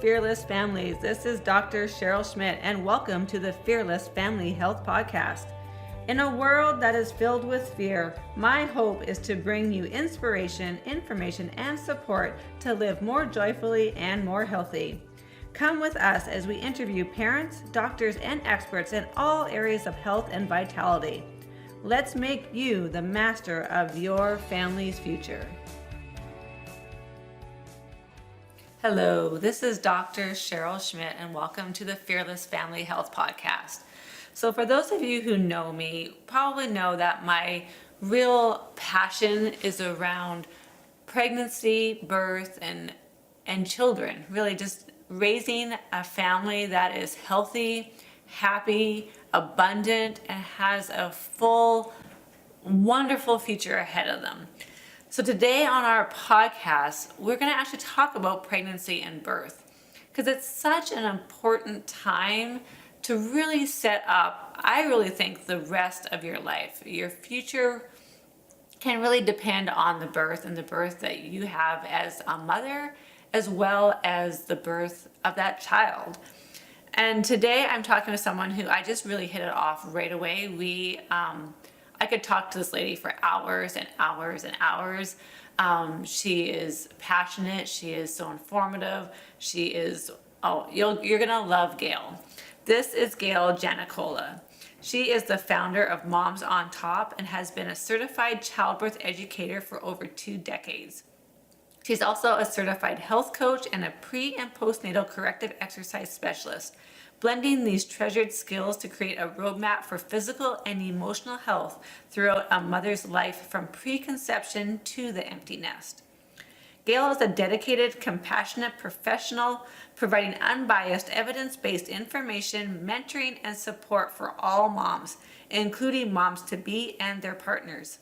Fearless Families. This is Dr. Cheryl Schmidt, and welcome to the Fearless Family Health Podcast. In a world that is filled with fear, my hope is to bring you inspiration, information, and support to live more joyfully and more healthy. Come with us as we interview parents, doctors, and experts in all areas of health and vitality. Let's make you the master of your family's future. Hello, this is Dr. Cheryl Schmidt, and welcome to the Fearless Family Health Podcast. So for those of you who know me, probably know that my real passion is around pregnancy, birth, and children. Really just raising a family that is healthy, happy, abundant, and has a full, wonderful future ahead of them. So today on our podcast, we're going to actually talk about pregnancy and birth because it's such an important time to really set up, I really think, the rest of your life. Your future can really depend on the birth and the birth that you have as a mother, as well as the birth of that child. And today I'm talking with someone who I just really hit it off right away. I could talk to this lady for hours and hours and hours. She is passionate. She is so informative. You're gonna love Gail. This is Gail Janicola. She is the founder of Moms on Top and has been a certified childbirth educator for over 2 decades. She's also a certified health coach and a pre- and postnatal corrective exercise specialist, blending these treasured skills to create a roadmap for physical and emotional health throughout a mother's life from preconception to the empty nest. Gail is a dedicated, compassionate professional providing unbiased, evidence-based information, mentoring, and support for all moms, including moms-to-be and their partners.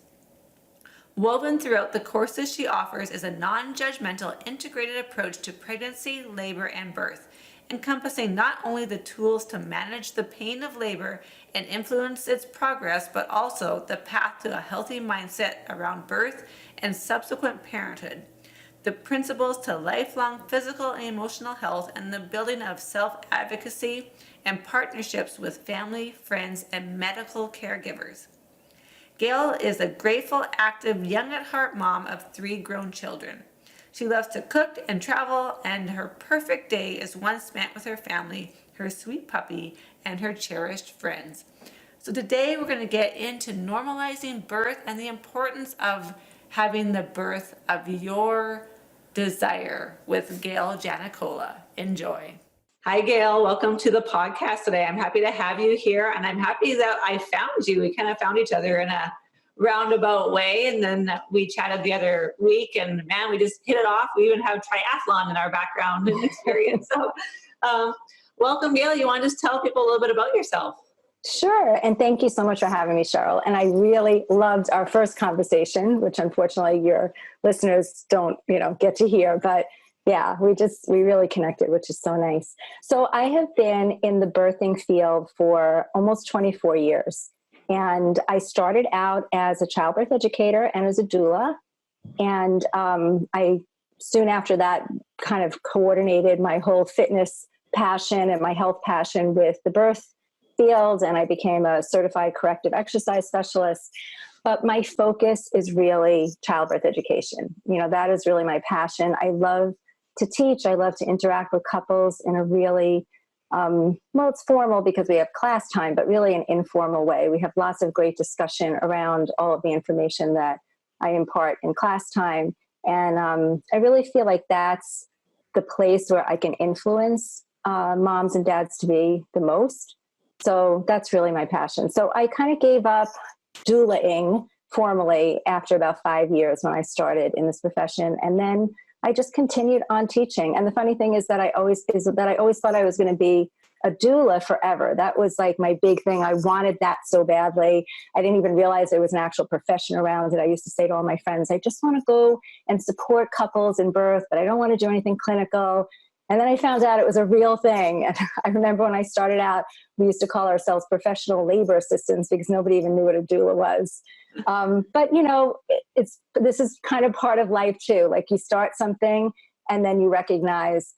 Woven throughout the courses she offers is a non-judgmental, integrated approach to pregnancy, labor, and birth, encompassing not only the tools to manage the pain of labor and influence its progress, but also the path to a healthy mindset around birth and subsequent parenthood, the principles to lifelong physical and emotional health, and the building of self-advocacy and partnerships with family, friends, and medical caregivers. Gail is a grateful, active, young at heart mom of 3 grown children. She loves to cook and travel, and her perfect day is one spent with her family, her sweet puppy, and her cherished friends. So today we're going to get into normalizing birth and the importance of having the birth of your desire with Gail Janicola. Enjoy. Hi, Gail. Welcome to the podcast today. I'm happy to have you here, and I'm happy that I found you. We kind of found each other in a roundabout way, and then we chatted the other week, and man, we just hit it off. We even have triathlon in our background and experience. So welcome, Gail. You want to just tell people a little bit about yourself? Sure. And thank you so much for having me, Cheryl. And I really loved our first conversation, which unfortunately your listeners don't, get to hear. But yeah, we really connected, which is so nice. So I have been in the birthing field for almost 24 years. And I started out as a childbirth educator and as a doula. And I soon after that kind of coordinated my whole fitness passion and my health passion with the birth field. And I became a certified corrective exercise specialist. But my focus is really childbirth education. That is really my passion. I love to teach. I love to interact with couples in a really, it's formal because we have class time, but really an informal way. We have lots of great discussion around all of the information that I impart in class time. And I really feel like that's the place where I can influence moms and dads to be the most. So that's really my passion. So I kind of gave up doulaing formally after about 5 years when I started in this profession. And then I just continued on teaching. And the funny thing is that I always thought I was going to be a doula forever. That was like my big thing. I wanted that so badly. I didn't even realize there was an actual profession around it. I used to say to all my friends, I just want to go and support couples in birth, but I don't want to do anything clinical. And then I found out it was a real thing. And I remember when I started out, we used to call ourselves professional labor assistants because nobody even knew what a doula was. But this is kind of part of life too. Like you start something And then you recognize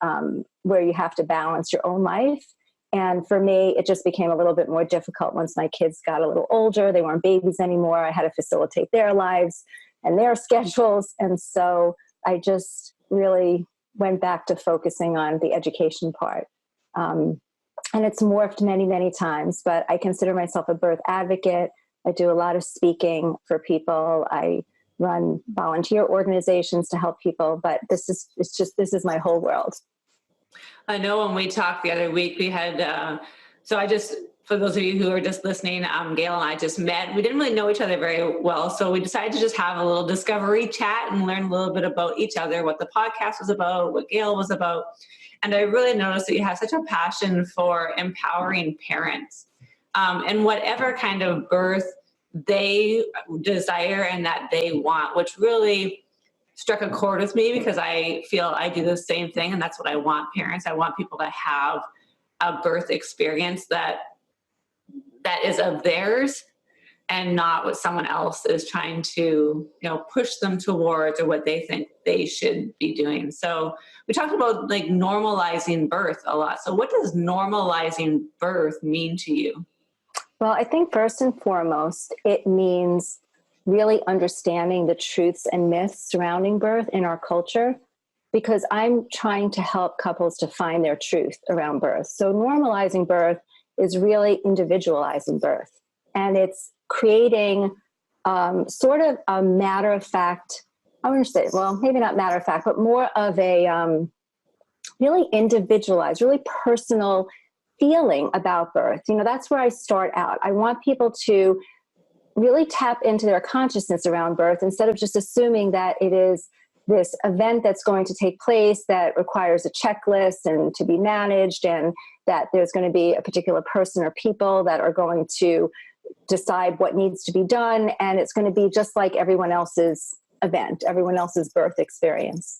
where you have to balance your own life. And for me, it just became a little bit more difficult once my kids got a little older. They weren't babies anymore. I had to facilitate their lives and their schedules. And so I just really went back to focusing on the education part. And it's morphed many, many times, but I consider myself a birth advocate. I do a lot of speaking for people. I run volunteer organizations to help people, but this is my whole world. I know when we talked the other week, we had, for those of you who are just listening, Gail and I just met. We didn't really know each other very well, so we decided to just have a little discovery chat and learn a little bit about each other, what the podcast was about, what Gail was about. And I really noticed that you have such a passion for empowering parents and whatever kind of birth they desire and that they want, which really struck a chord with me because I feel I do the same thing. And that's what I want parents. I want people to have a birth experience that is of theirs and not what someone else is trying to, push them towards or what they think they should be doing. So we talked about like normalizing birth a lot. So what does normalizing birth mean to you? Well, I think first and foremost, it means really understanding the truths and myths surrounding birth in our culture, because I'm trying to help couples to find their truth around birth. So normalizing birth is really individualizing birth. And it's creating sort of a matter of fact, I want to say, well, maybe not matter of fact, but more of a really individualized, really personal feeling about birth. That's where I start out. I want people to really tap into their consciousness around birth instead of just assuming that it is this event that's going to take place that requires a checklist and to be managed, and that there's going to be a particular person or people that are going to decide what needs to be done. And it's going to be just like everyone else's event, everyone else's birth experience.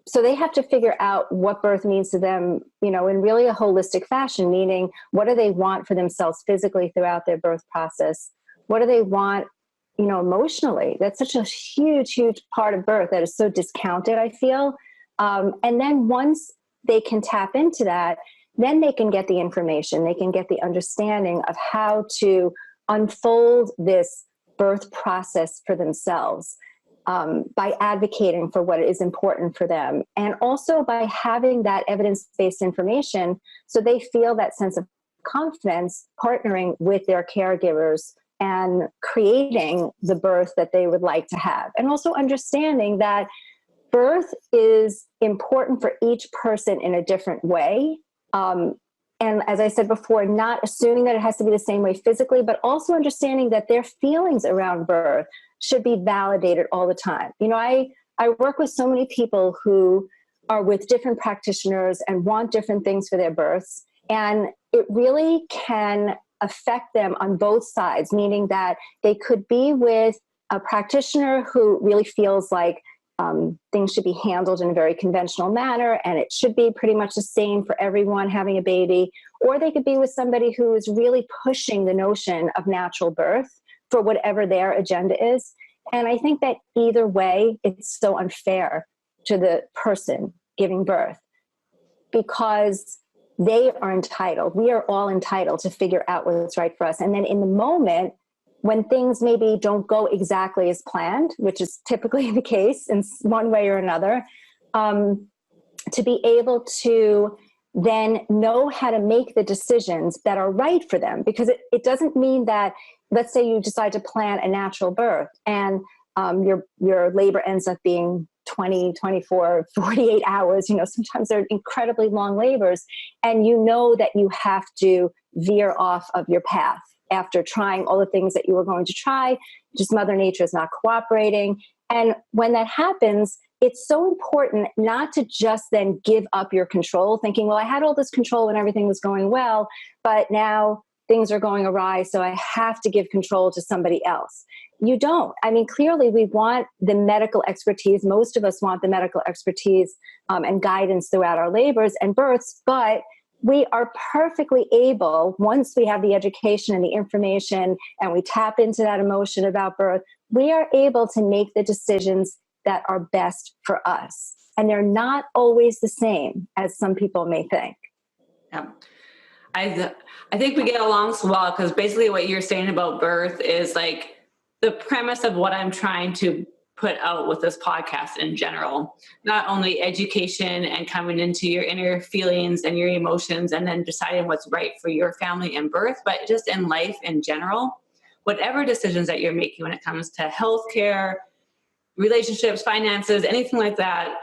So they have to figure out what birth means to them, in really a holistic fashion, meaning what do they want for themselves physically throughout their birth process? What do they want, emotionally? That's such a huge, huge part of birth that is so discounted, I feel. And then once they can tap into that, then they can get the information, they can get the understanding of how to unfold this birth process for themselves. By advocating for what is important for them, and also by having that evidence-based information so they feel that sense of confidence partnering with their caregivers and creating the birth that they would like to have. And also understanding that birth is important for each person in a different way. And as I said before, not assuming that it has to be the same way physically, but also understanding that their feelings around birth should be validated all the time. I work with so many people who are with different practitioners and want different things for their births. And it really can affect them on both sides, meaning that they could be with a practitioner who really feels like things should be handled in a very conventional manner, and it should be pretty much the same for everyone having a baby. Or they could be with somebody who is really pushing the notion of natural birth for whatever their agenda is. And I think that either way, it's so unfair to the person giving birth, because they are entitled. We are all entitled to figure out what's right for us. And then in the moment, when things maybe don't go exactly as planned, which is typically the case in one way or another, to be able to then know how to make the decisions that are right for them. Because it doesn't mean that, let's say you decide to plan a natural birth and your labor ends up being 20, 24, 48 hours. Sometimes they're incredibly long labors, and that you have to veer off of your path after trying all the things that you were going to try. Just Mother Nature is not cooperating. And when that happens, it's so important not to just then give up your control, thinking, well, I had all this control when everything was going well, but now things are going awry, so I have to give control to somebody else. You don't. I mean, clearly we want the medical expertise. Most of us want the medical expertise and guidance throughout our labors and births, but we are perfectly able, once we have the education and the information and we tap into that emotion about birth, we are able to make the decisions that are best for us. And they're not always the same as some people may think. Yeah. I think we get along so well because basically what you're saying about birth is like the premise of what I'm trying to put out with this podcast in general. Not only education and coming into your inner feelings and your emotions and then deciding what's right for your family and birth, but just in life in general. Whatever decisions that you're making when it comes to healthcare, relationships, finances, anything like that,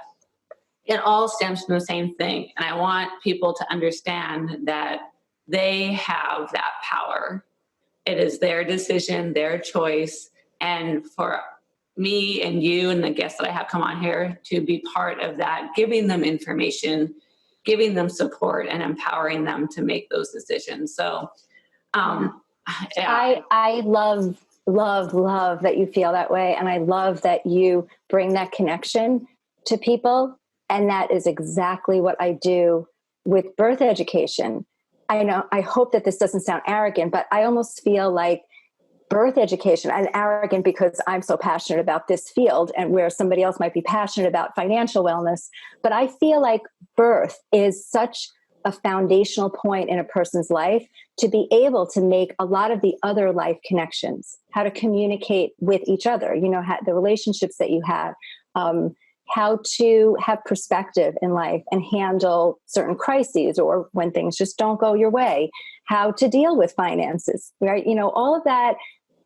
it all stems from the same thing. And I want people to understand that they have that power. It is their decision, their choice. And for me and you and the guests that I have come on here to be part of that, giving them information, giving them support, and empowering them to make those decisions. So, yeah. I love that you feel that way. And I love that you bring that connection to people. And that is exactly what I do with birth education. I hope that this doesn't sound arrogant, but I almost feel like birth education, and arrogant because I'm so passionate about this field and where somebody else might be passionate about financial wellness. But I feel like birth is such a foundational point in a person's life to be able to make a lot of the other life connections, how to communicate with each other, the relationships that you have, how to have perspective in life and handle certain crises or when things just don't go your way, how to deal with finances, right? All of that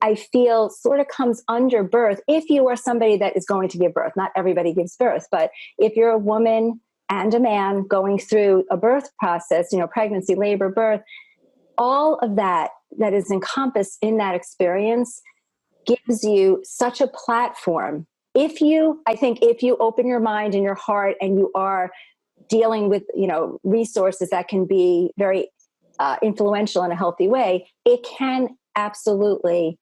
I feel sort of comes under birth. If you are somebody that is going to give birth, not everybody gives birth, but if you're a woman and a man going through a birth process, pregnancy, labor, birth, all of that is encompassed in that experience gives you such a platform. If you open your mind and your heart and you are dealing with, resources that can be very influential in a healthy way, it can absolutely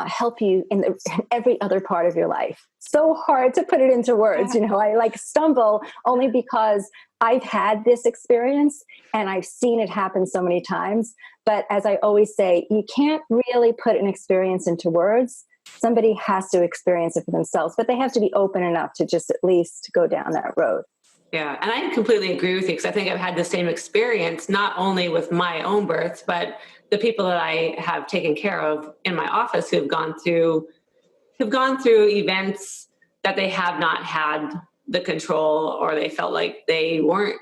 help you in every other part of your life. So hard to put it into words. I stumble only because I've had this experience and I've seen it happen so many times. But as I always say, you can't really put an experience into words. Somebody has to experience it for themselves, but they have to be open enough to just at least go down that road. Yeah. And I completely agree with you because I think I've had the same experience, not only with my own births, but the people that I have taken care of in my office who've gone through events that they have not had the control, or they felt like they were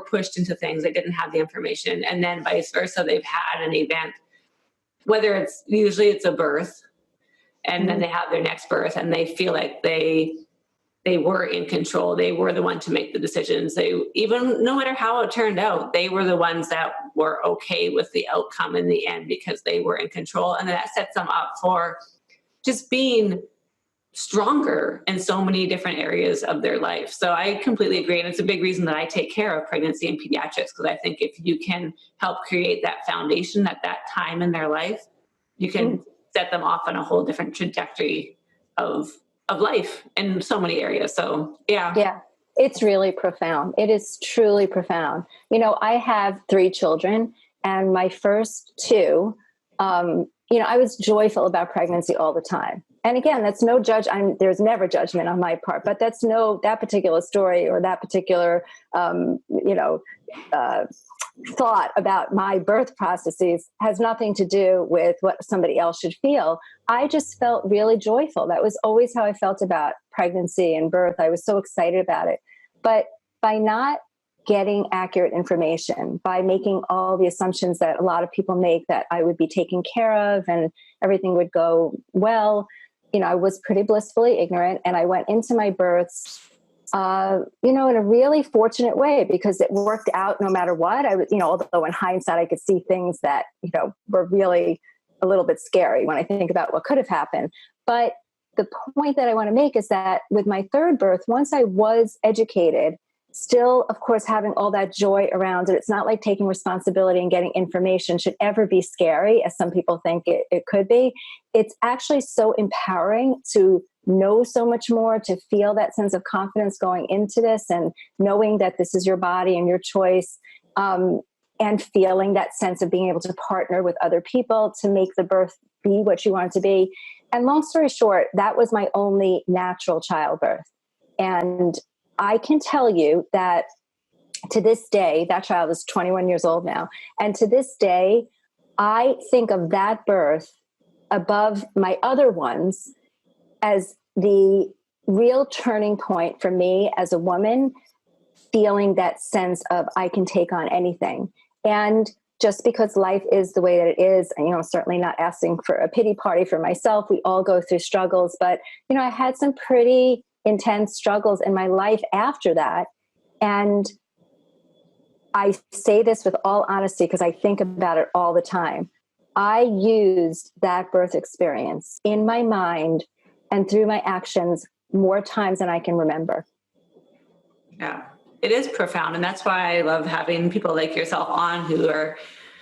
pushed into things. They didn't have the information. And then vice versa, they've had an event, whether usually it's a birth, and then they have their next birth and they feel like they were in control. They were the one to make the decisions. Even no matter how it turned out, they were the ones that were okay with the outcome in the end because they were in control. And that sets them up for just being stronger in so many different areas of their life. So I completely agree. And it's a big reason that I take care of pregnancy and pediatrics, because I think if you can help create that foundation at that time in their life, you can set them off on a whole different trajectory of life in so many areas. So yeah, it's really profound. It is truly profound. I have 3 children, and my first 2, I was joyful about pregnancy all the time. And again, that's no there's never judgment on my part, but that particular story or that particular, thought about my birth processes has nothing to do with what somebody else should feel. I just felt really joyful. That was always how I felt about pregnancy and birth. I was so excited about it. But by not getting accurate information, by making all the assumptions that a lot of people make that I would be taken care of and everything would go well, I was pretty blissfully ignorant. And I went into my births in a really fortunate way because it worked out no matter what. I was, although in hindsight, I could see things that, were really a little bit scary when I think about what could have happened. But the point that I want to make is that with my third birth, once I was educated, still, of course, having all that joy around it, it's not like taking responsibility and getting information should ever be scary, as some people think it could be. It's actually so empowering to know so much more, to feel that sense of confidence going into this and knowing that this is your body and your choice, and feeling that sense of being able to partner with other people to make the birth be what you want it to be. And long story short, that was my only natural childbirth. And I can tell you that to this day, that child is 21 years old now. And to this day, I think of that birth above my other ones as the real turning point for me as a woman, feeling that sense of I can take on anything. And just because life is the way that it is, and, certainly not asking for a pity party for myself. We all go through struggles, but, I had some pretty intense struggles in my life after that. And I say this with all honesty because I think about it all the time. I used that birth experience in my mind and through my actions more times than I can remember. Yeah, it is profound. And that's why I love having people like yourself on who are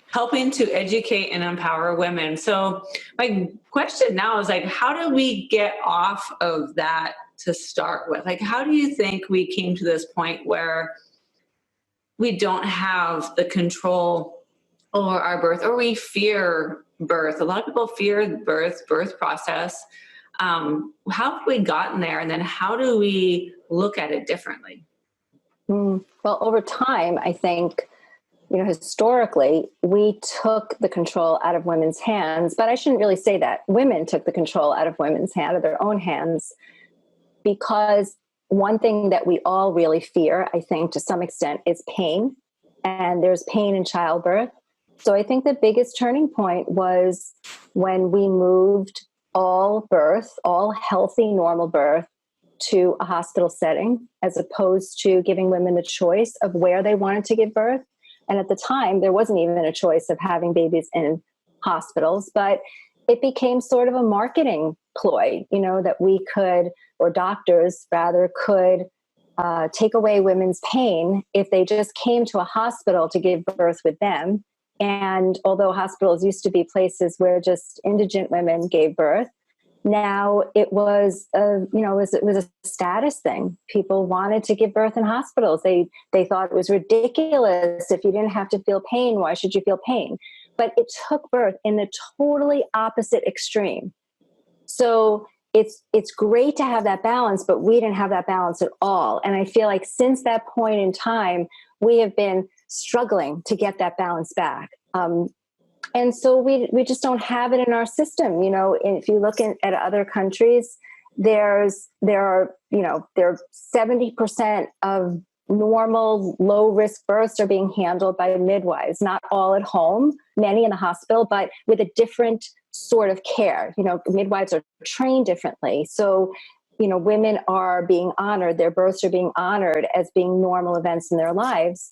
helping to educate and empower women. So my question now is like, how do we get off of that to start with? Like, how do you think we came to this point where we don't have the control over our birth, or we fear birth? A lot of people fear the birth process. How have we gotten there? And then how do we look at it differently? Well, over time, I think, historically, we took the control out of women's hands, but I shouldn't really say that. Women took the control out of their own hands, because one thing that we all really fear, I think, to some extent, is pain. And there's pain in childbirth. So I think the biggest turning point was when we moved all healthy, normal birth, to a hospital setting, as opposed to giving women the choice of where they wanted to give birth. And at the time, there wasn't even a choice of having babies in hospitals, but it became sort of a marketing ploy, that we could, or doctors rather, could take away women's pain if they just came to a hospital to give birth with them. And although hospitals used to be places where just indigent women gave birth, now it was it was a status thing. People wanted to give birth in hospitals. They thought it was ridiculous. If you didn't have to feel pain, why should you feel pain? But it took birth in the totally opposite extreme. So it's great to have that balance, but we didn't have that balance at all. And I feel like since that point in time, we have been struggling to get that balance back. And so we just don't have it in our system. If you look at other countries, there are 70% of normal low risk births are being handled by midwives, not all at home, many in the hospital, but with a different sort of care. Midwives are trained differently. So, women are being honored, their births are being honored as being normal events in their lives.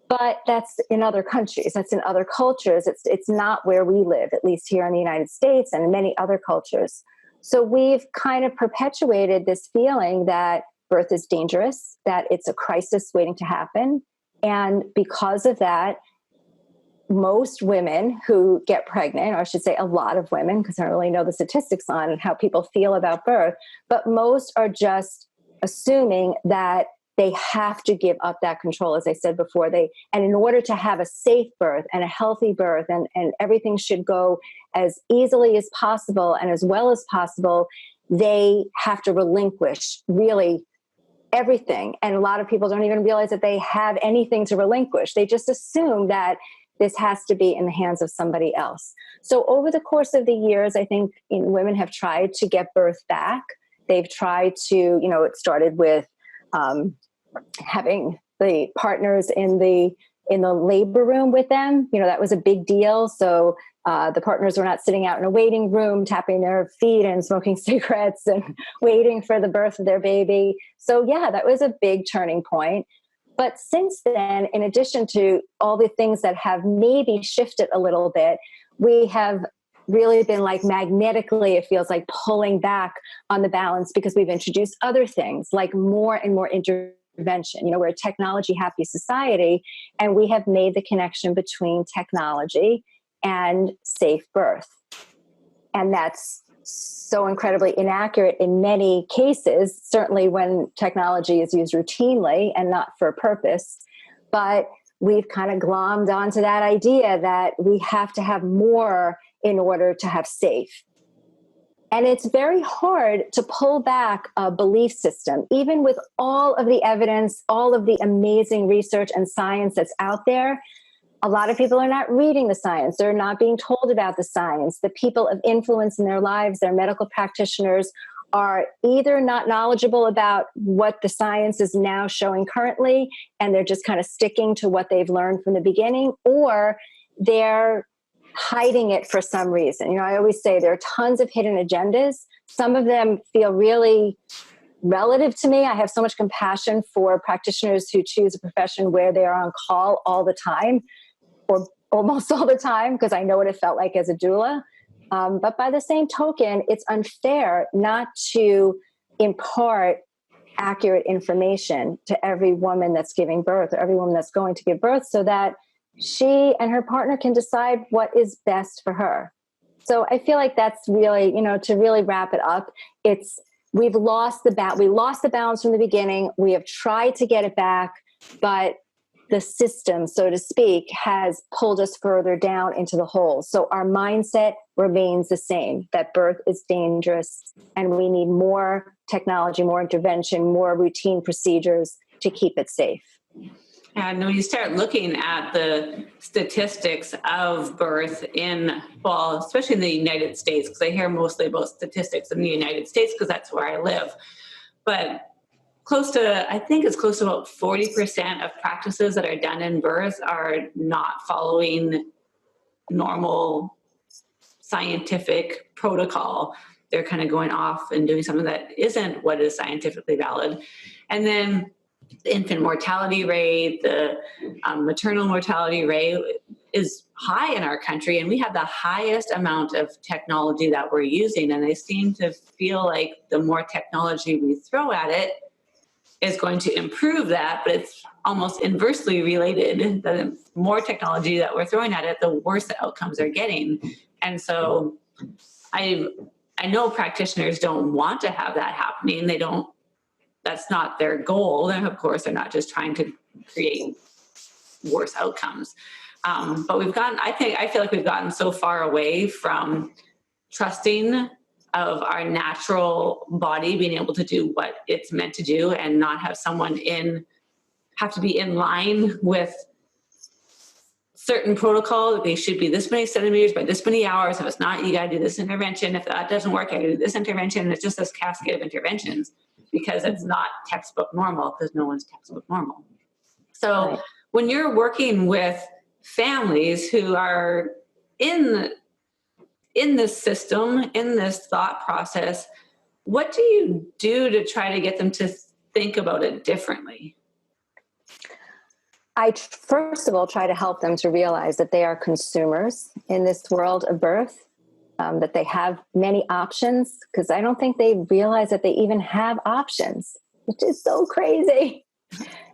But that's in other countries, that's in other cultures. It's not where we live, at least here in the United States and in many other cultures. So we've kind of perpetuated this feeling that birth is dangerous, that it's a crisis waiting to happen. And because of that, most women who get pregnant, or I should say a lot of women, because I don't really know the statistics on how people feel about birth, but most are just assuming that they have to give up that control, as I said before. And in order to have a safe birth and a healthy birth, and everything should go as easily as possible and as well as possible, they have to relinquish really everything. And a lot of people don't even realize that they have anything to relinquish. They just assume that this has to be in the hands of somebody else. So over the course of the years, I think women have tried to get birth back. They've tried to, it started with having the partners in the labor room with them. That was a big deal. So the partners were not sitting out in a waiting room, tapping their feet and smoking cigarettes and waiting for the birth of their baby. So yeah, that was a big turning point. But since then, in addition to all the things that have maybe shifted a little bit, we have really been like magnetically, it feels like, pulling back on the balance, because we've introduced other things like more and more intervention. We're a technology happy society, and we have made the connection between technology and safe birth. And that's so incredibly inaccurate in many cases, certainly when technology is used routinely and not for a purpose. But we've kind of glommed onto that idea that we have to have more in order to have safe. And it's very hard to pull back a belief system, even with all of the evidence, all of the amazing research and science that's out there. A lot of people are not reading the science. They're not being told about the science. The people of influence in their lives, their medical practitioners, are either not knowledgeable about what the science is now showing currently, and they're just kind of sticking to what they've learned from the beginning, or they're hiding it for some reason. I always say there are tons of hidden agendas. Some of them feel really relative to me. I have so much compassion for practitioners who choose a profession where they are on call all the time, or almost all the time, because I know what it felt like as a doula. But by the same token, it's unfair not to impart accurate information to every woman that's giving birth, or every woman that's going to give birth, so that she and her partner can decide what is best for her. So I feel like that's really, to really wrap it up, we lost the balance from the beginning. We have tried to get it back, but the system, so to speak, has pulled us further down into the hole. So our mindset remains the same, that birth is dangerous and we need more technology, more intervention, more routine procedures to keep it safe. And when you start looking at the statistics of birth especially in the United States, because I hear mostly about statistics in the United States because that's where I live, but I think it's close to about 40% of practices that are done in birth are not following normal scientific protocol. They're kind of going off and doing something that isn't what is scientifically valid. And then the infant mortality rate, the maternal mortality rate is high in our country, and we have the highest amount of technology that we're using. And I seem to feel like the more technology we throw at it is going to improve that, but it's almost inversely related. The more technology that we're throwing at it, the worse the outcomes are getting. And so I know practitioners don't want to have that happening. That's not their goal. And of course, they're not just trying to create worse outcomes. But I feel like we've gotten so far away from trusting of our natural body being able to do what it's meant to do, and not have someone have to be in line with certain protocol. They should be this many centimeters by this many hours. If it's not, you got to do this intervention. If that doesn't work, I got to do this intervention. And it's just this cascade of interventions because it's not textbook normal, because no one's textbook normal. So Right. When you're working with families who are in this system, in this thought process, what do you do to try to get them to think about it differently? I first of all try to help them to realize that they are consumers in this world of birth, that they have many options, because I don't think they realize that they even have options, which is so crazy.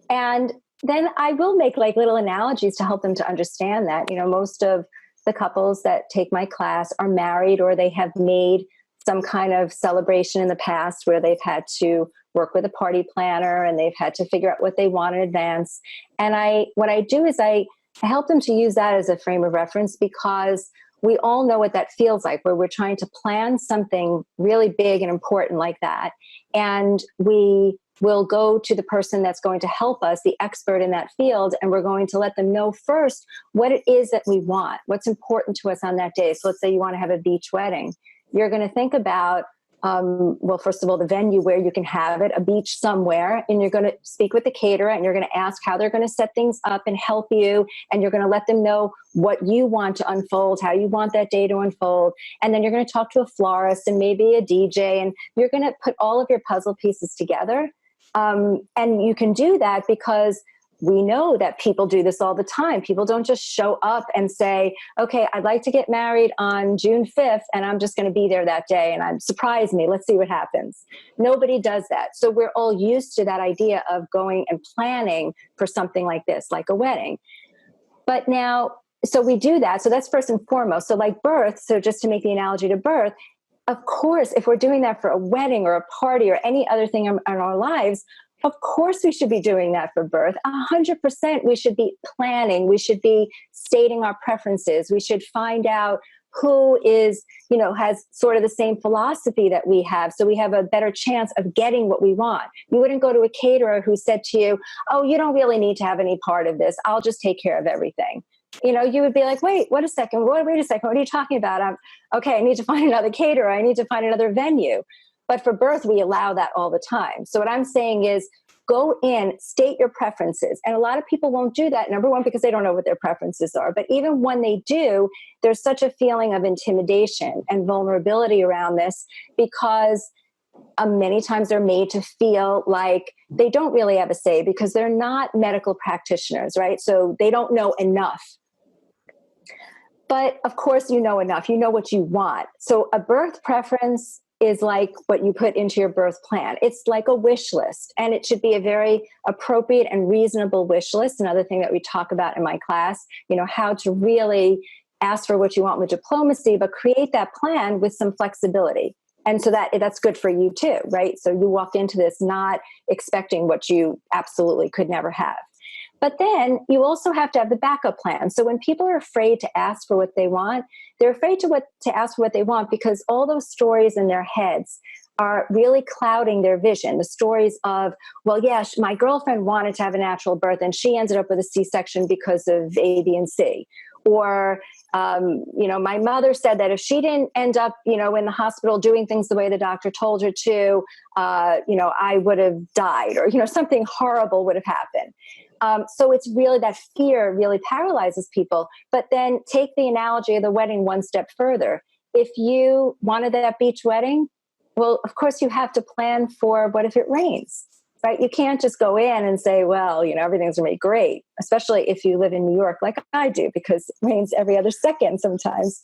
And then I will make like little analogies to help them to understand that, most of the couples that take my class are married, or they have made some kind of celebration in the past where they've had to work with a party planner and they've had to figure out what they want in advance. And what I do is I help them to use that as a frame of reference, because we all know what that feels like, where we're trying to plan something really big and important like that. And we will go to the person that's going to help us, the expert in that field, and we're going to let them know first what it is that we want, what's important to us on that day. So let's say you want to have a beach wedding. You're going to think about, first of all, the venue where you can have it, a beach somewhere, and you're going to speak with the caterer, and you're going to ask how they're going to set things up and help you, and you're going to let them know what you want to unfold, how you want that day to unfold, and then you're going to talk to a florist and maybe a DJ, and you're going to put all of your puzzle pieces together. And you can do that because we know that people do this all the time. People don't just show up and say, okay, I'd like to get married on June 5th, and I'm just going to be there that day, and surprise me, let's see what happens. Nobody does that. So we're all used to that idea of going and planning for something like this, like a wedding. But now, so we do that. So that's first and foremost. So like birth, so just to make the analogy to birth, of course, if we're doing that for a wedding or a party or any other thing in our lives, of course we should be doing that for birth. 100% we should be planning. We should be stating our preferences. We should find out who is, has sort of the same philosophy that we have. So we have a better chance of getting what we want. You wouldn't go to a caterer who said to you, oh, you don't really need to have any part of this. I'll just take care of everything. You would be like, wait a second. What are you talking about? Okay, I need to find another caterer. I need to find another venue. But for birth, we allow that all the time. So what I'm saying is go in, state your preferences. And a lot of people won't do that. Number one, because they don't know what their preferences are. But even when they do, there's such a feeling of intimidation and vulnerability around this because many times they're made to feel like they don't really have a say because they're not medical practitioners, right? So they don't know enough. But of course, you know enough. You know what you want. So a birth preference is like what you put into your birth plan. It's like a wish list, and it should be a very appropriate and reasonable wish list. Another thing that we talk about in my class, how to really ask for what you want with diplomacy, but create that plan with some flexibility. And so that's good for you too, right? So you walk into this not expecting what you absolutely could never have. But then you also have to have the backup plan. So when people are afraid to ask for what they want, they're afraid to ask for what they want because all those stories in their heads are really clouding their vision. The stories of, well, yeah, my girlfriend wanted to have a natural birth and she ended up with a C-section because of A, B, and C. Or, my mother said that if she didn't end up, in the hospital doing things the way the doctor told her to, I would have died or, something horrible would have happened. So it's really that fear really paralyzes people. But then take the analogy of the wedding one step further. If you wanted that beach wedding, well, of course you have to plan for what if it rains, right? You can't just go in and say, well, everything's going to be great, especially if you live in New York like I do, because it rains every other second sometimes.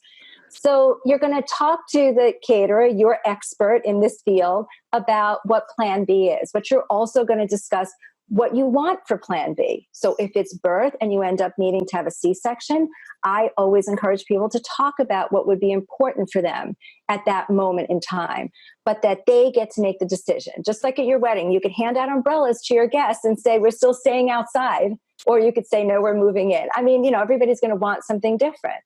So you're going to talk to the caterer, your expert in this field, about what plan B is, but you're also going to discuss what you want for plan B. So if it's birth and you end up needing to have a C-section, I always encourage people to talk about what would be important for them at that moment in time, but that they get to make the decision. Just like at your wedding, you could hand out umbrellas to your guests and say, we're still staying outside, or you could say, no, we're moving in. I mean, everybody's going to want something different.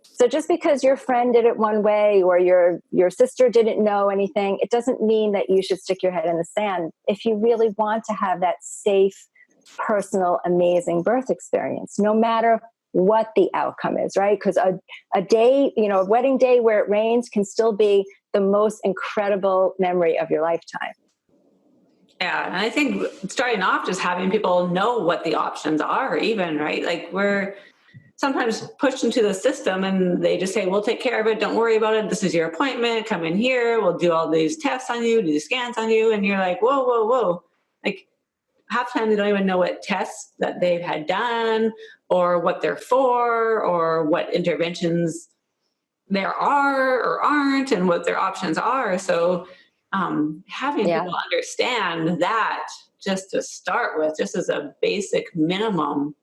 So just because your friend did it one way or your sister didn't know anything, it doesn't mean that you should stick your head in the sand if you really want to have that safe, personal, amazing birth experience, no matter what the outcome is, right? Because a day, a wedding day where it rains can still be the most incredible memory of your lifetime. Yeah, and I think starting off, just having people know what the options are even, right? Like we're sometimes pushed into the system and they just say, we'll take care of it. Don't worry about it. This is your appointment. Come in here. We'll do all these tests on you, do these scans on you. And you're like, whoa, whoa, whoa. Like half the time they don't even know what tests that they've had done or what they're for or what interventions there are or aren't and what their options are. So having people understand that just to start with, just as a basic minimum,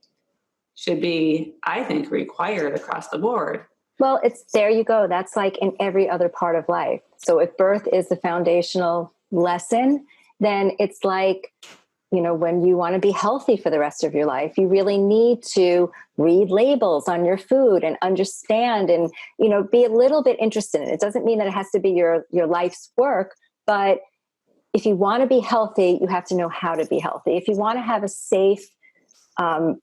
should be, I think, required across the board. Well, there you go. That's like in every other part of life. So if birth is the foundational lesson, then it's like, when you want to be healthy for the rest of your life, you really need to read labels on your food and understand and, be a little bit interested in it. It doesn't mean that it has to be your life's work, but if you want to be healthy, you have to know how to be healthy. If you want to have a safe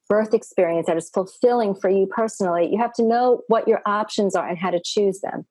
birth experience that is fulfilling for you personally, you have to know what your options are and how to choose them.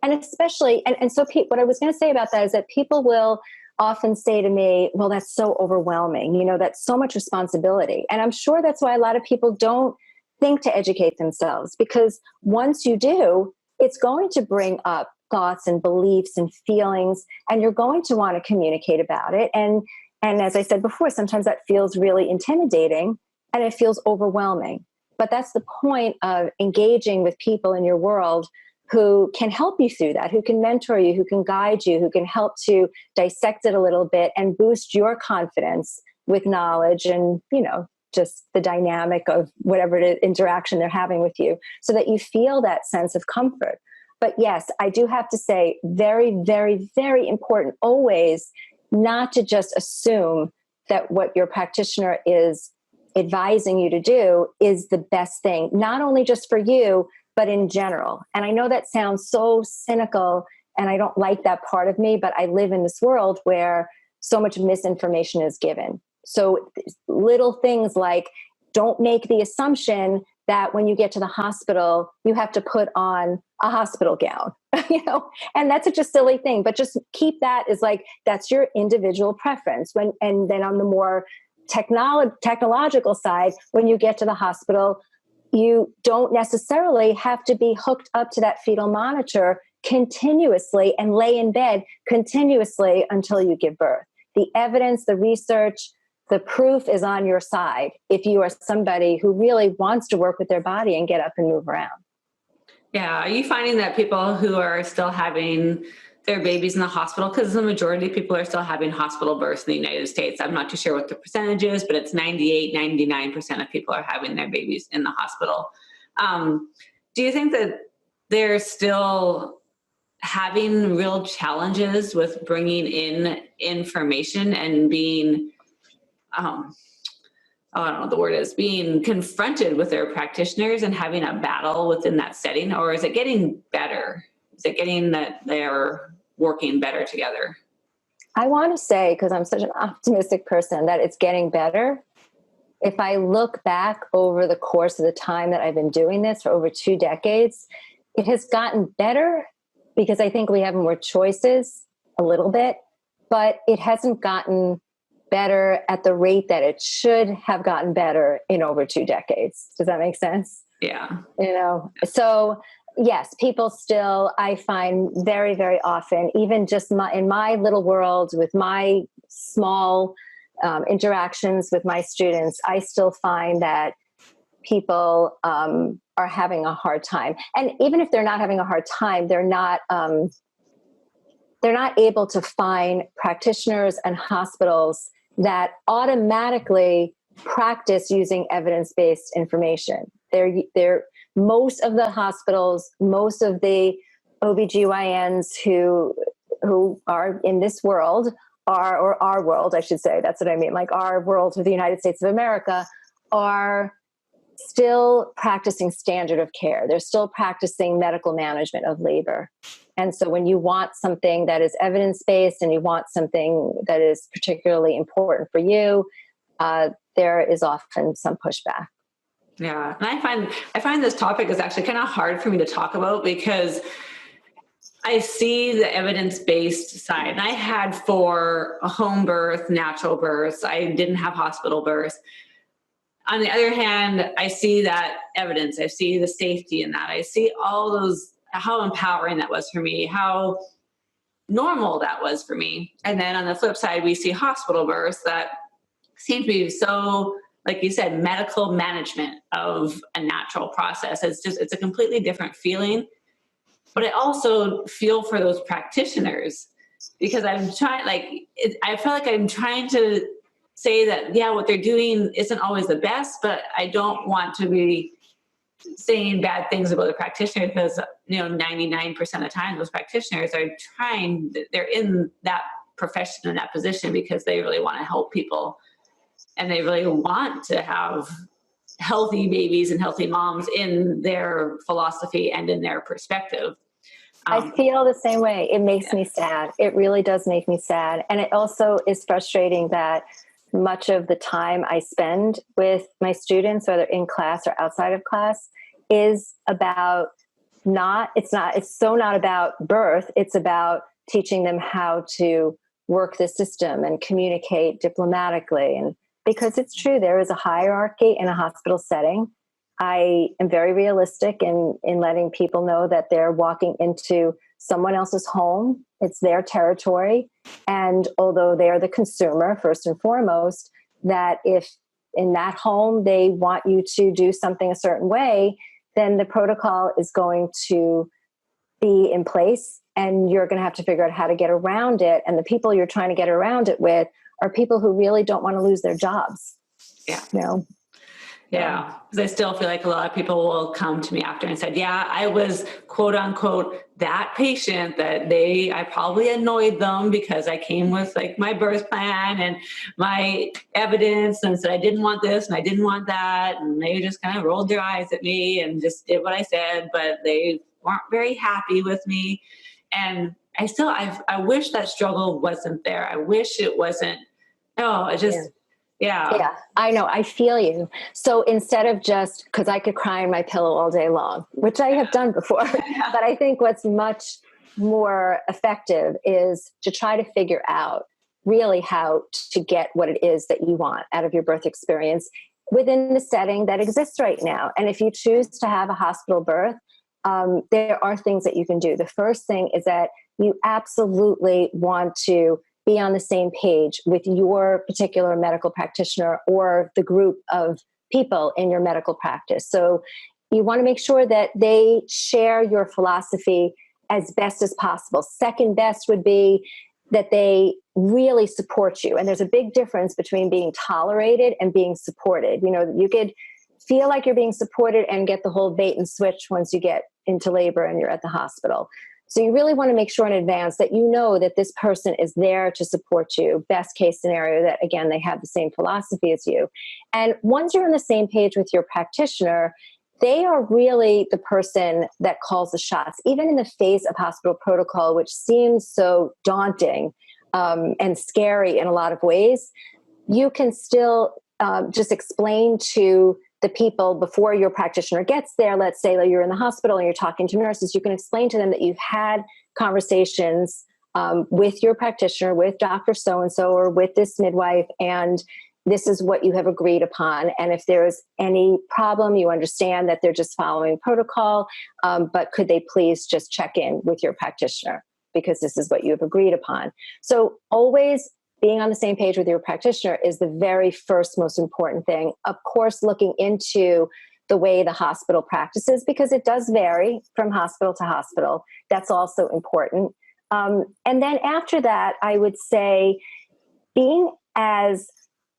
And especially, and so what I was going to say about that is that people will often say to me, well, that's so overwhelming. That's so much responsibility. And I'm sure that's why a lot of people don't think to educate themselves, because once you do, it's going to bring up thoughts and beliefs and feelings, and you're going to want to communicate about it. And as I said before, sometimes that feels really intimidating and it feels overwhelming. But that's the point of engaging with people in your world who can help you through that, who can mentor you, who can guide you, who can help to dissect it a little bit and boost your confidence with knowledge and, just the dynamic of whatever interaction they're having with you so that you feel that sense of comfort. But yes, I do have to say, very, very, very important always not to just assume that what your practitioner is advising you to do is the best thing, not only just for you, but in general. And I know that sounds so cynical, and I don't like that part of me, but I live in this world where so much misinformation is given. So little things like, don't make the assumption that when you get to the hospital, you have to put on a hospital gown, and that's such a silly thing, but just keep that as like, that's your individual preference. And then on the more technological side, when you get to the hospital, you don't necessarily have to be hooked up to that fetal monitor continuously and lay in bed continuously until you give birth. The evidence, the research, the proof is on your side if you are somebody who really wants to work with their body and get up and move around. Yeah. Are you finding that people who are still having their babies in the hospital, because the majority of people are still having hospital births in the United States? I'm not too sure what the percentage is, but it's 98, 99% of people are having their babies in the hospital. Do you think that they're still having real challenges with bringing in information and being, I don't know what the word is, being confronted with their practitioners and having a battle within that setting? Or is it getting better? Is it getting that they're working better together? I want to say, because I'm such an optimistic person, that it's getting better. If I look back over the course of the time that I've been doing this for over 2 decades, it has gotten better because I think we have more choices a little bit, but it hasn't gotten better at the rate that it should have gotten better in over 2 decades. Does that make sense? Yeah. So yes, people still, I find very, very often, even just in my little world with my small interactions with my students, I still find that people are having a hard time. And even if they're not having a hard time, they're not able to find practitioners and hospitals that automatically practice using evidence-based information. Most of the hospitals, most of the OBGYNs who are in this world or our world, I should say, that's what I mean, like our world of the United States of America, are still practicing standard of care. They're still practicing medical management of labor. And so when you want something that is evidence-based and you want something that is particularly important for you, there is often some pushback. Yeah. And I find this topic is actually kind of hard for me to talk about because I see the evidence-based side. And I had 4 home birth, natural births. I didn't have hospital births. On the other hand, I see that evidence. I see the safety in that. I see all those, how empowering that was for me, how normal that was for me. And then on the flip side, we see hospital births that seem to be so, like you said, medical management of a natural process. It's a completely different feeling. But I also feel for those practitioners because I'm trying, I feel like I'm trying to say that, yeah, what they're doing isn't always the best, but I don't want to be saying bad things about the practitioner because, 99% of the time those practitioners are trying, they're in that profession, in that position because they really want to help people and they really want to have healthy babies and healthy moms in their philosophy and in their perspective. I feel the same way. It makes me sad. It really does make me sad. And it also is frustrating that much of the time I spend with my students, whether in class or outside of class, is about it's so not about birth. It's about teaching them how to work the system and communicate diplomatically. And because it's true, there is a hierarchy in a hospital setting. I am very realistic in letting people know that they're walking into someone else's home. It's their territory. And although they are the consumer, first and foremost, that if in that home they want you to do something a certain way, then the protocol is going to be in place and you're going to have to figure out how to get around it. And the people you're trying to get around it with are people who really don't want to lose their jobs. Yeah. Yeah, because I still feel like a lot of people will come to me after and said, yeah, I was quote unquote that patient that I probably annoyed them because I came with like my birth plan and my evidence and said I didn't want this and I didn't want that. And they just kind of rolled their eyes at me and just did what I said, but they weren't very happy with me. And I wish that struggle wasn't there. I wish it wasn't, oh, it just, yeah. Yeah, I know. I feel you. So instead of just, because I could cry in my pillow all day long, which I have done before, but I think what's much more effective is to try to figure out really how to get what it is that you want out of your birth experience within the setting that exists right now. And if you choose to have a hospital birth, there are things that you can do. The first thing is that you absolutely want to be on the same page with your particular medical practitioner or the group of people in your medical practice. So you want to make sure that they share your philosophy as best as possible. Second best would be that they really support you. And there's a big difference between being tolerated and being supported. You know, you could feel like you're being supported and get the whole bait and switch once you get into labor and you're at the hospital. So you really want to make sure in advance that you know that this person is there to support you. Best case scenario that, again, they have the same philosophy as you. And once you're on the same page with your practitioner, they are really the person that calls the shots, even in the face of hospital protocol, which seems so daunting and scary in a lot of ways. You can still just explain to the people before your practitioner gets there. Let's say that you're in the hospital and you're talking to nurses, you can explain to them that you've had conversations with your practitioner, with Dr. So-and-so or with this midwife, and this is what you have agreed upon. And if there's any problem, you understand that they're just following protocol, but could they please just check in with your practitioner because this is what you have agreed upon. So always being on the same page with your practitioner is the very first most important thing. Of course, looking into the way the hospital practices, because it does vary from hospital to hospital. That's also important. And then after that, I would say being as,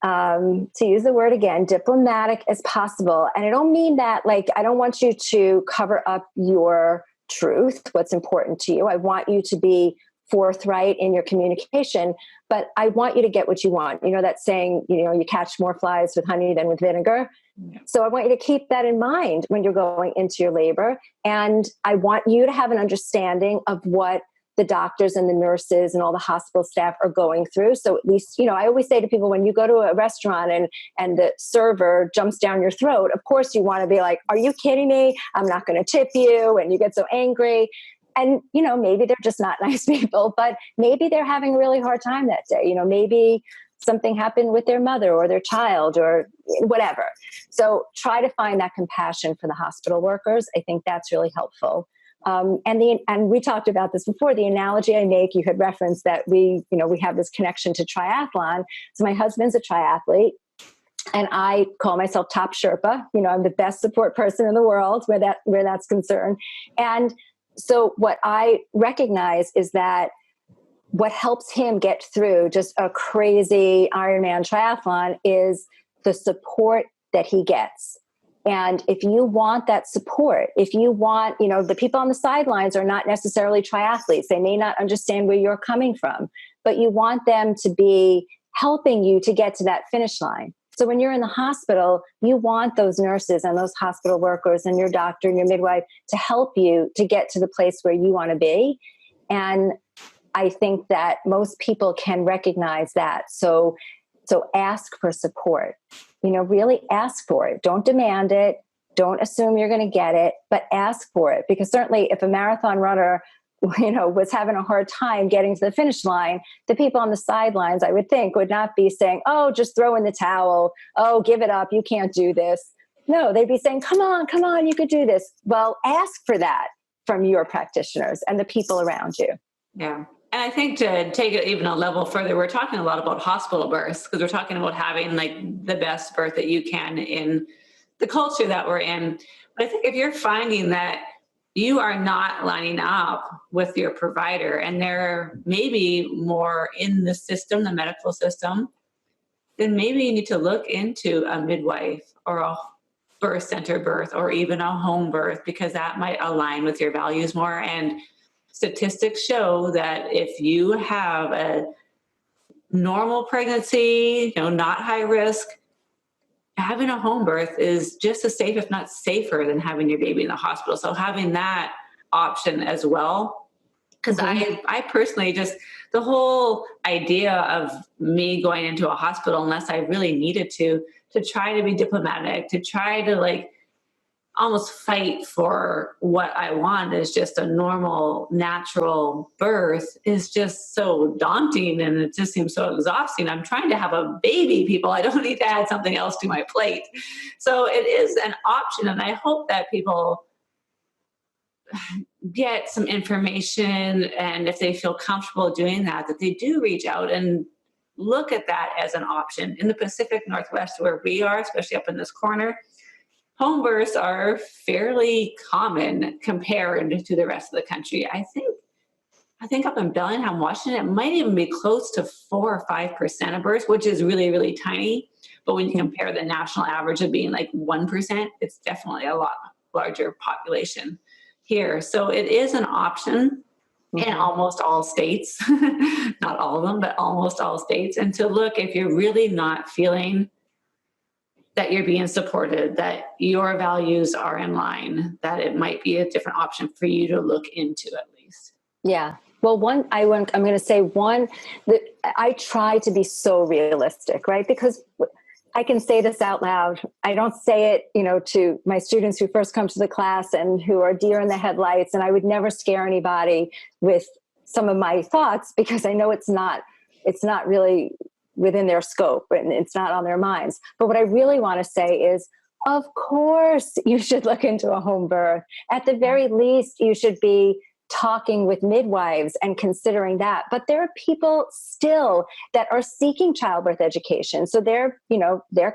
to use the word again, diplomatic as possible. And I don't mean that, like, I don't want you to cover up your truth, what's important to you. I want you to be forthright in your communication, but I want you to get what you want. You know, that saying, you know, you catch more flies with honey than with vinegar. Yeah. So I want you to keep that in mind when you're going into your labor. And I want you to have an understanding of what the doctors and the nurses and all the hospital staff are going through. So at least, you know, I always say to people, when you go to a restaurant and the server jumps down your throat, of course you want to be like, are you kidding me? I'm not going to tip you. And you get so angry. And, you know, maybe they're just not nice people, but maybe they're having a really hard time that day. You know, maybe something happened with their mother or their child or whatever. So try to find that compassion for the hospital workers. I think that's really helpful. And we talked about this before. The analogy I make, you had referenced that we have this connection to triathlon. So my husband's a triathlete. And I call myself top Sherpa. You know, I'm the best support person in the world where that's concerned. And so what I recognize is that what helps him get through just a crazy Ironman triathlon is the support that he gets. And if you want that support, if you want, you know, the people on the sidelines are not necessarily triathletes. They may not understand where you're coming from, but you want them to be helping you to get to that finish line. So when you're in the hospital, you want those nurses and those hospital workers and your doctor and your midwife to help you to get to the place where you want to be. And I think that most people can recognize that. So ask for support, you know, really ask for it. Don't demand it. Don't assume you're going to get it, but ask for it. Because certainly if a marathon runner, you know, was having a hard time getting to the finish line, the people on the sidelines, I would think, would not be saying, oh, just throw in the towel. Oh, give it up. You can't do this. No, they'd be saying, come on, you could do this. Well, ask for that from your practitioners and the people around you. Yeah. And I think to take it even a level further, we're talking a lot about hospital births because we're talking about having like the best birth that you can in the culture that we're in. But I think if you're finding that you are not lining up with your provider and they're maybe more in the system, the medical system, then maybe you need to look into a midwife or birth center birth or even a home birth, because that might align with your values more. And statistics show that if you have a normal pregnancy, not high risk, having a home birth is just as safe, if not safer, than having your baby in the hospital. So having that option as well, because I personally just, the whole idea of me going into a hospital unless I really needed to try to be diplomatic, to try to like almost fight for what I want is just a normal, natural birth, is just so daunting, and it just seems so exhausting. I'm trying to have a baby, people. I don't need to add something else to my plate. So it is an option, and I hope that people get some information, and if they feel comfortable doing that they do reach out and look at that as an option. In the Pacific Northwest, where we are, especially up in this corner, home births are fairly common compared to the rest of the country. I think up in Bellingham, Washington, it might even be close to 4 or 5% of births, which is really, really tiny. But when you compare the national average of being like 1%, it's definitely a lot larger population here. So it is an option in almost all states, not all of them, but almost all states. And to look, if you're really not feeling that you're being supported, that your values are in line, that it might be a different option for you to look into at least. Yeah. Well, I'm going to say that I try to be so realistic, right? Because I can say this out loud. I don't say it, to my students who first come to the class and who are deer in the headlights. And I would never scare anybody with some of my thoughts, because I know it's not really within their scope and it's not on their minds. But what I really want to say is, of course, you should look into a home birth. At the very least, you should be talking with midwives and considering that. But there are people still that are seeking childbirth education. So they're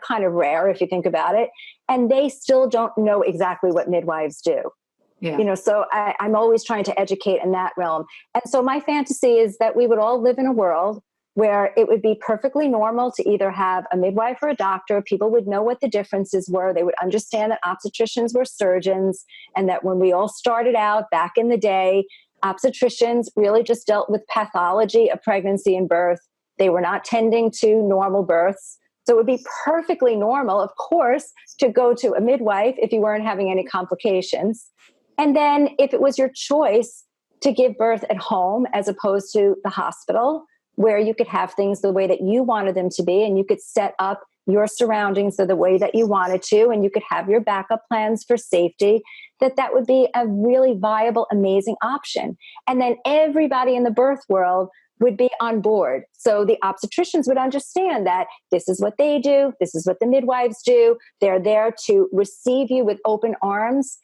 kind of rare if you think about it. And they still don't know exactly what midwives do. Yeah. So I'm always trying to educate in that realm. And so my fantasy is that we would all live in a world where it would be perfectly normal to either have a midwife or a doctor. People would know what the differences were. They would understand that obstetricians were surgeons, and that when we all started out back in the day, obstetricians really just dealt with pathology of pregnancy and birth. They were not tending to normal births. So it would be perfectly normal, of course, to go to a midwife if you weren't having any complications. And then if it was your choice to give birth at home as opposed to the hospital, where you could have things the way that you wanted them to be, and you could set up your surroundings the way that you wanted to, and you could have your backup plans for safety, that would be a really viable, amazing option. And then everybody in the birth world would be on board. So the obstetricians would understand that this is what they do, this is what the midwives do. They're there to receive you with open arms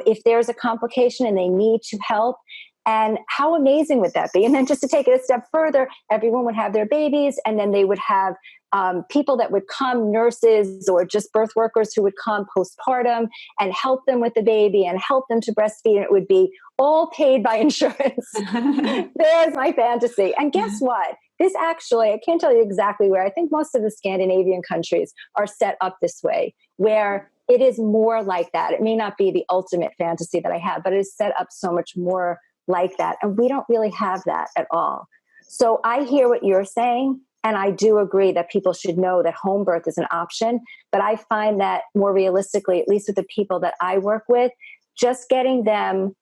if there's a complication and they need to help. And how amazing would that be? And then just to take it a step further, everyone would have their babies, and then they would have people that would come, nurses or just birth workers who would come postpartum and help them with the baby and help them to breastfeed. And it would be all paid by insurance. There's my fantasy. And guess what? This actually, I can't tell you exactly where. I think most of the Scandinavian countries are set up this way, where it is more like that. It may not be the ultimate fantasy that I have, but it is set up so much more like that. And we don't really have that at all. So I hear what you're saying. And I do agree that people should know that home birth is an option. But I find that more realistically, at least with the people that I work with, just getting them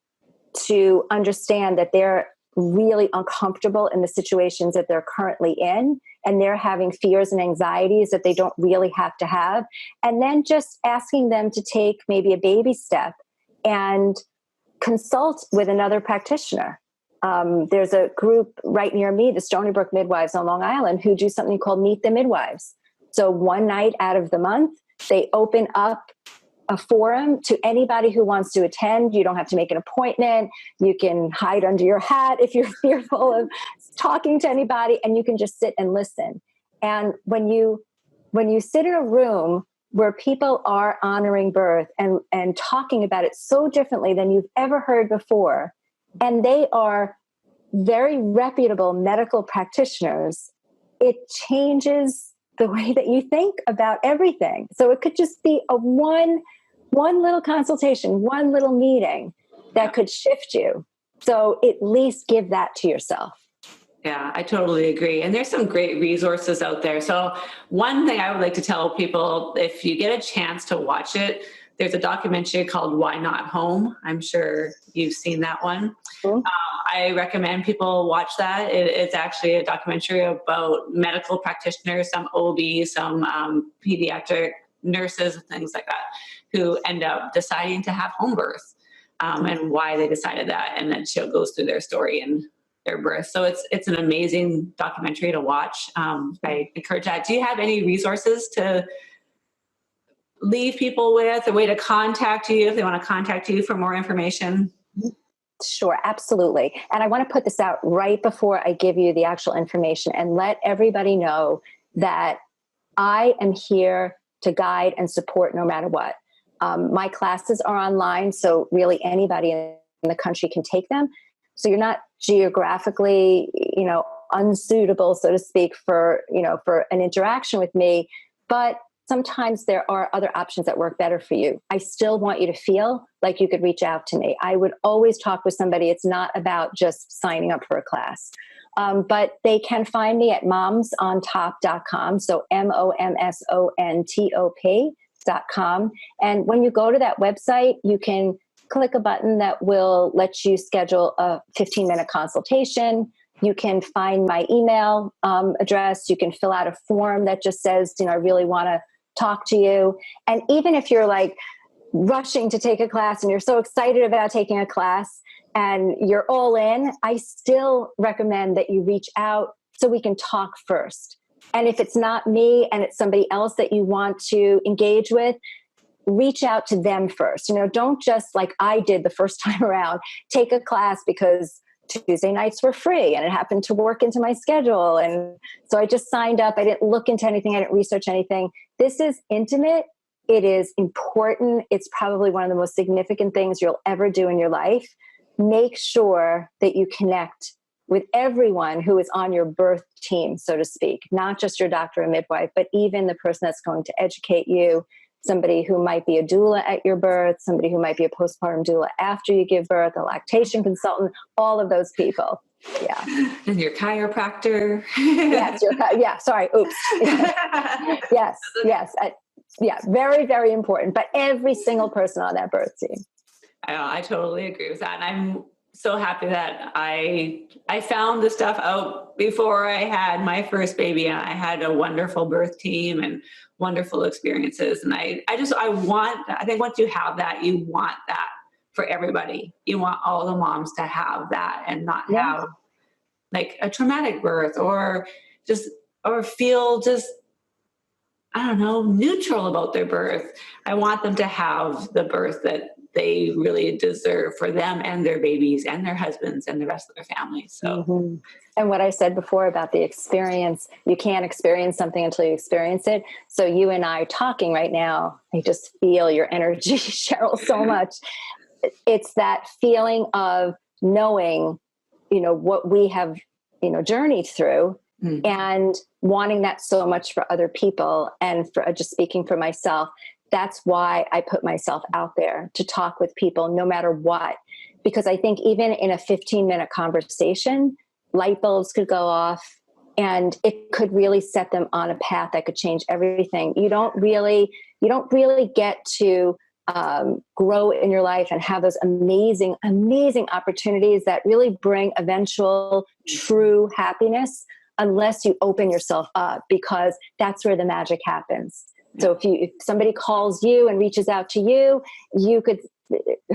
to understand that they're really uncomfortable in the situations that they're currently in, and they're having fears and anxieties that they don't really have to have. And then just asking them to take maybe a baby step and consult with another practitioner. There's a group right near me, the Stony Brook Midwives on Long Island, who do something called Meet the Midwives. So one night out of the month, they open up a forum to anybody who wants to attend. You don't have to make an appointment. You can hide under your hat if you're fearful of talking to anybody, and you can just sit and listen. And when you sit in a room where people are honoring birth and talking about it so differently than you've ever heard before, and they are very reputable medical practitioners, it changes the way that you think about everything. So it could just be a one One little consultation, one little meeting that could shift you. So at least give that to yourself. Yeah, I totally agree. And there's some great resources out there. So one thing I would like to tell people, if you get a chance to watch it, there's a documentary called Why Not Home. I'm sure you've seen that one. Cool. I recommend people watch that. It's actually a documentary about medical practitioners, some OB, some pediatric nurses, things like that, who end up deciding to have home birth, and why they decided that. And then she goes through their story and their birth. So it's an amazing documentary to watch. I encourage that. Do you have any resources to leave people with, a way to contact you if they want to contact you for more information? Sure, absolutely. And I want to put this out right before I give you the actual information and let everybody know that I am here to guide and support no matter what. My classes are online, so really anybody in the country can take them. So you're not geographically, unsuitable, so to speak, for an interaction with me. But sometimes there are other options that work better for you. I still want you to feel like you could reach out to me. I would always talk with somebody. It's not about just signing up for a class. But they can find me at momsontop.com. So momsontop.com. And when you go to that website, you can click a button that will let you schedule a 15-minute consultation. You can find my email address. You can fill out a form that just says, I really want to talk to you. And even if you're like rushing to take a class and you're so excited about taking a class and you're all in, I still recommend that you reach out so we can talk first. And if it's not me and it's somebody else that you want to engage with, reach out to them first. Don't just, like I did the first time around, take a class because Tuesday nights were free and it happened to work into my schedule. And so I just signed up. I didn't look into anything. I didn't research anything. This is intimate. It is important. It's probably one of the most significant things you'll ever do in your life. Make sure that you connect with everyone who is on your birth team, so to speak, not just your doctor or midwife, but even the person that's going to educate you, somebody who might be a doula at your birth, somebody who might be a postpartum doula after you give birth, a lactation consultant, all of those people. Yeah. And your chiropractor. Yes. Sorry. Oops. Yes. Yeah. Very, very important. But every single person on that birth team. I totally agree with that. And I'm so happy that I found this stuff out before I had my first baby, and I had a wonderful birth team and wonderful experiences. And I think once you have that, you want that for everybody. You want all the moms to have that and not have like a traumatic birth or feel just, I don't know, neutral about their birth. I want them to have the birth that they really deserve for them and their babies and their husbands and the rest of their families. So, And what I said before about the experience, you can't experience something until you experience it. So you and I talking right now, I just feel your energy, Cheryl, so much. It's that feeling of knowing, what we have, journeyed through and wanting that so much for other people. And for just speaking for myself, that's why I put myself out there to talk with people no matter what. Because I think even in a 15-minute conversation, light bulbs could go off and it could really set them on a path that could change everything. You don't really get to grow in your life and have those amazing, amazing opportunities that really bring eventual true happiness unless you open yourself up, because that's where the magic happens. So if somebody calls you and reaches out to you, you could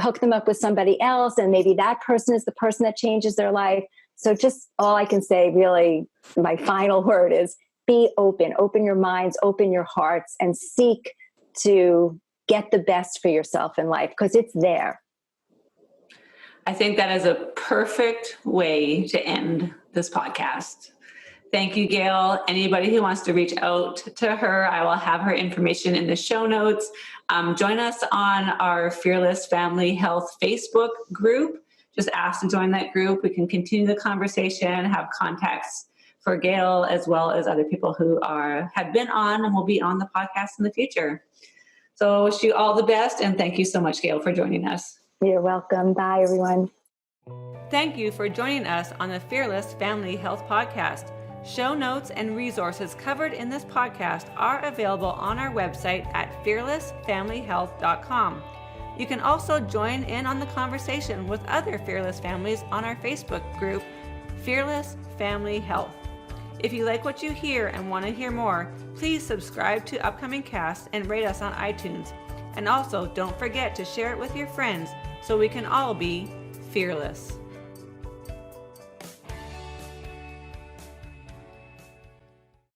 hook them up with somebody else, and maybe that person is the person that changes their life. So just all I can say, really, my final word is be open your minds, open your hearts, and seek to get the best for yourself in life, because it's there. I think that is a perfect way to end this podcast. Thank you, Gail. Anybody who wants to reach out to her, I will have her information in the show notes. Join us on our Fearless Family Health Facebook group. Just ask to join that group. We can continue the conversation, have contacts for Gail as well as other people who have been on and will be on the podcast in the future. So wish you all the best, and thank you so much, Gail, for joining us. You're welcome. Bye, everyone. Thank you for joining us on the Fearless Family Health Podcast. Show notes and resources covered in this podcast are available on our website at fearlessfamilyhealth.com. You can also join in on the conversation with other fearless families on our Facebook group, Fearless Family Health. If you like what you hear and want to hear more, please subscribe to upcoming casts and rate us on iTunes. And also, don't forget to share it with your friends so we can all be fearless.